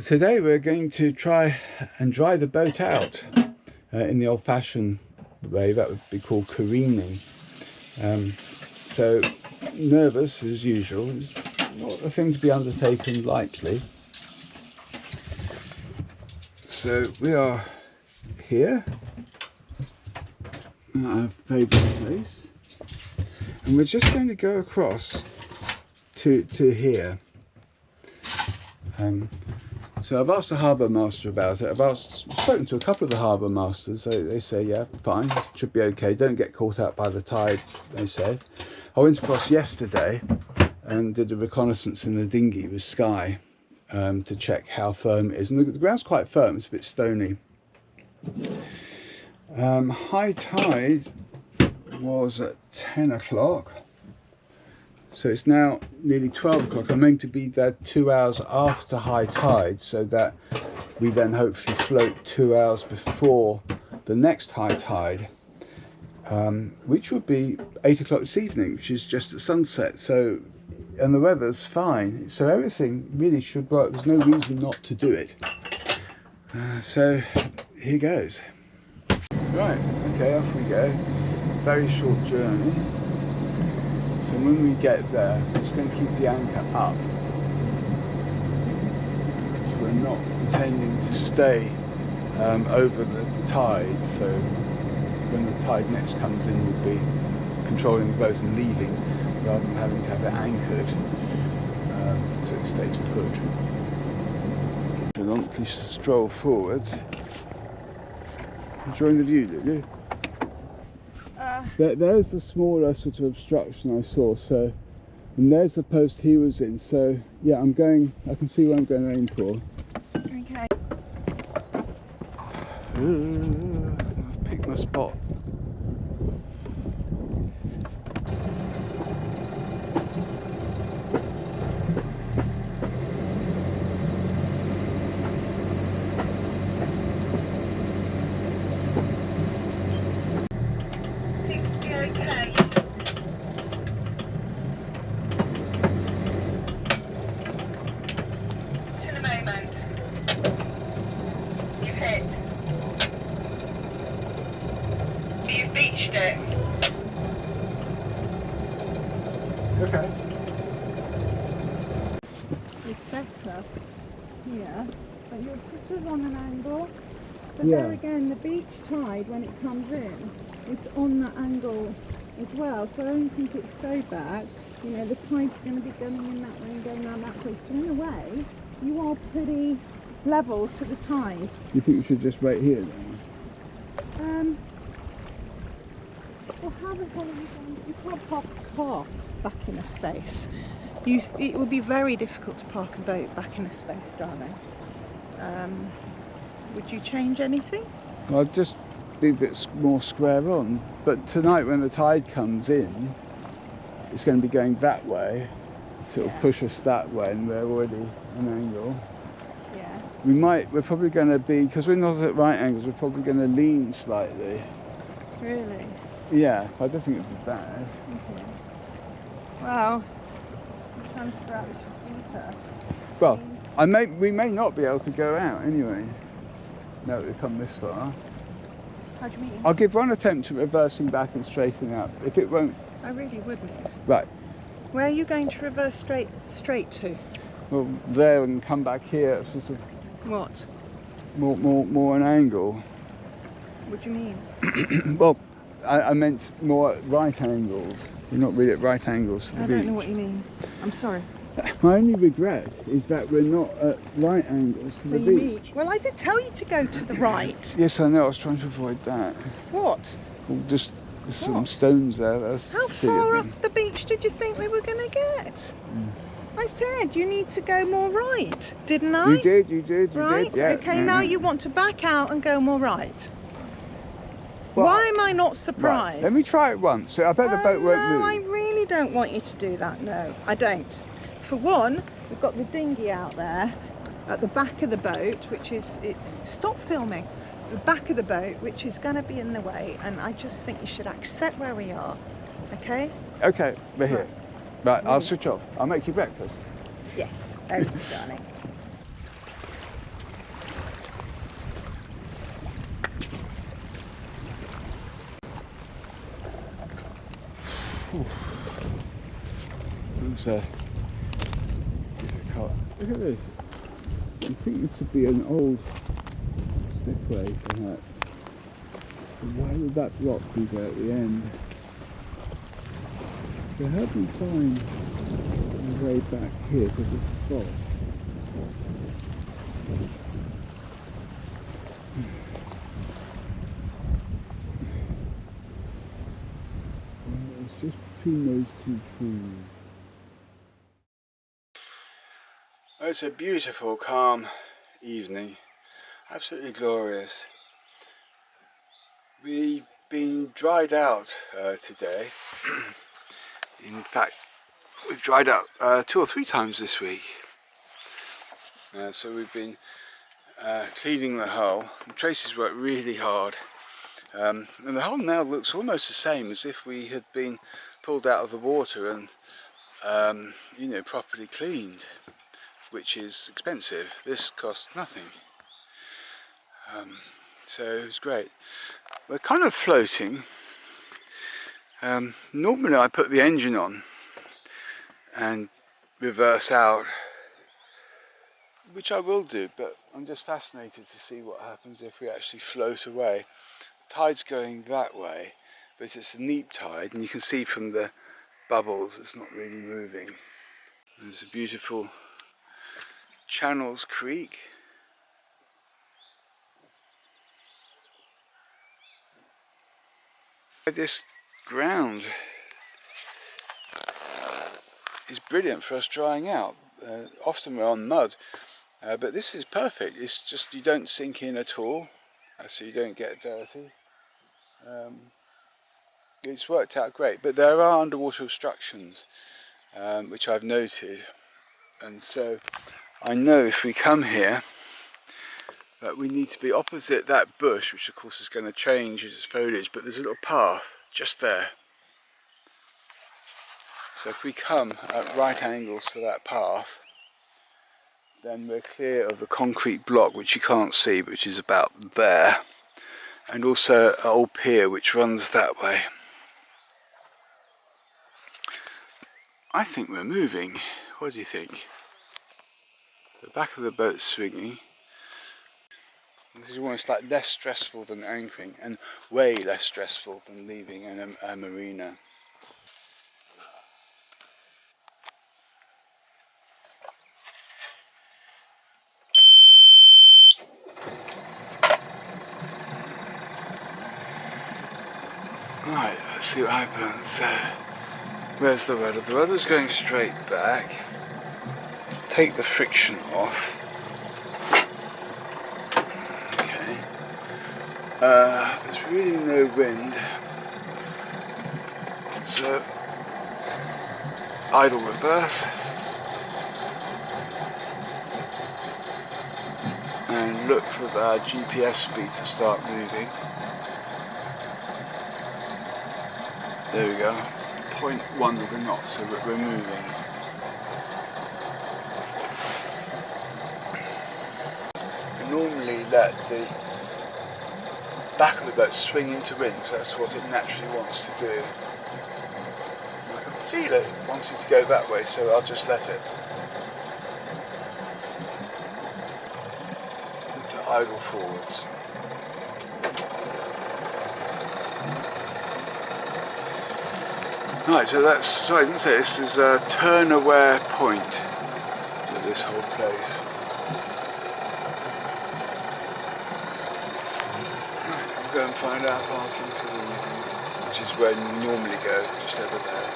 Today we're going to try and dry the boat out in the old-fashioned way. That would be called careening. So nervous as usual. It's not a thing to be undertaken lightly. So we are here, our favourite place, and we're just going to go across to here. So I've asked the harbour master about it. I've spoken to a couple of the harbour masters. They say, yeah, fine, should be okay. Don't get caught out by the tide, they said. I went across yesterday and did a reconnaissance in the dinghy with Sky to check how firm it is. And the ground's quite firm, it's a bit stony. High tide was at 10 o'clock. So it's now nearly 12 o'clock. I'm aiming to be there 2 hours after high tide, so that we then hopefully float 2 hours before the next high tide, which would be 8 o'clock this evening, which is just at sunset. So, and the weather's fine, so everything really should work. There's no reason not to do it. So here goes. Right, okay, off we go. Very short journey. So when we get there, we're just going to keep the anchor up, because we're not intending to stay over the tide. So when the tide next comes in, we'll be controlling the boat and leaving, rather than having to have it anchored, so it stays put. Gallantly stroll forwards. Enjoying the view, did you? There's the smaller sort of obstruction I saw, so, and there's the post he was in, so yeah, I can see where I'm going to aim for. Okay. I've picked my spot. Okay. It's better here, but you're sort of on an angle. But Yeah. there again, the beach tide, when it comes in, is on that angle as well. So I don't think it's so bad. You know, the tide's going to be going in that way and going around that way. So in a way, you are pretty level to the tide. You think we should just wait here then? Well, how the hell are you going? You can't park a car back in a space. It would be very difficult to park a boat back in a space, darling. Would you change anything? Well, I'd just be a bit more square on. But tonight when the tide comes in, it's going to be going that way. So it'll push us that way, and we're already an angle. Yeah. We're probably going to be, because we're not at right angles, we're probably going to lean slightly. Really? Yeah, I don't think it'd be bad. Okay. Well, I'm trying to figure out which is deeper. Well, we may not be able to go out anyway. No, we've come this far. How do you mean? I'll give one attempt at reversing back and straightening up. If it won't... I really wouldn't. Right. Where are you going to reverse straight to? Well, there and come back here at sort of... What? More an angle. What do you mean? Well, I meant more at right angles. We're not really at right angles to the beach. I don't know what you mean. I'm sorry. My only regret is that we're not at right angles to the beach. Well, I did tell you to go to the right. Yes, I know. I was trying to avoid that. What? Well, just there's some stones there. How far up the beach did you think we were going to get? I said you need to go more right, didn't I? You did. Right? Yeah, okay, now you want to back out and go more right. Well, why am I not surprised? Right. Let me try it once. I bet the boat won't move. No, I really don't want you to do that. No, I don't. For one, we've got the dinghy out there at the back of the boat, which is... Stop filming. The back of the boat, which is going to be in the way, and I just think you should accept where we are. Okay? Okay, we're here. Right, I'll switch off. I'll make you breakfast. Yes. Okay, darling. It's difficult. Look at this. You think this would be an old slipway, perhaps? But why would that rock be there at the end? So how do we find the way back here to this spot? Well, it's just between those two trees. It's a beautiful, calm evening. Absolutely glorious. We've been dried out today. In fact, we've dried out 2 or 3 times this week. So we've been cleaning the hull. Tracy's worked really hard. And the hull now looks almost the same as if we had been pulled out of the water and you know, properly cleaned, which is expensive. This costs nothing. So it's great. We're kind of floating. Normally I put the engine on and reverse out, which I will do, but I'm just fascinated to see what happens if we actually float away. Tide's going that way, but it's a neap tide, and you can see from the bubbles it's not really moving. There's a beautiful Channels Creek. This ground is brilliant for us drying out. Often we're on mud, but this is perfect. It's just you don't sink in at all, so you don't get dirty. It's worked out great, but there are underwater obstructions, which I've noted, and so I know if we come here that we need to be opposite that bush, which of course is going to change its foliage, but there's a little path just there. So if we come at right angles to that path, then we're clear of the concrete block, which you can't see, which is about there, and also an old pier which runs that way. I think we're moving. What do you think? The back of the boat's swinging. This is almost like less stressful than anchoring, and way less stressful than leaving a marina. Right, let's see what happens. Where's the rudder? The rudder's going straight back. Take the friction off. Okay. There's really no wind. So, idle reverse. And look for the GPS speed to start moving. There we go. 0.1 of the knot, so we're moving. I normally let the back of the boat swing into wind, because that's what it naturally wants to do. I can feel it wanting to go that way, so I'll just let it. To idle forwards. Right, so that's, sorry I didn't say, this is a turn-aware point at this whole place. Right, we'll go and find our parking for the evening, which is where we normally go, just over there.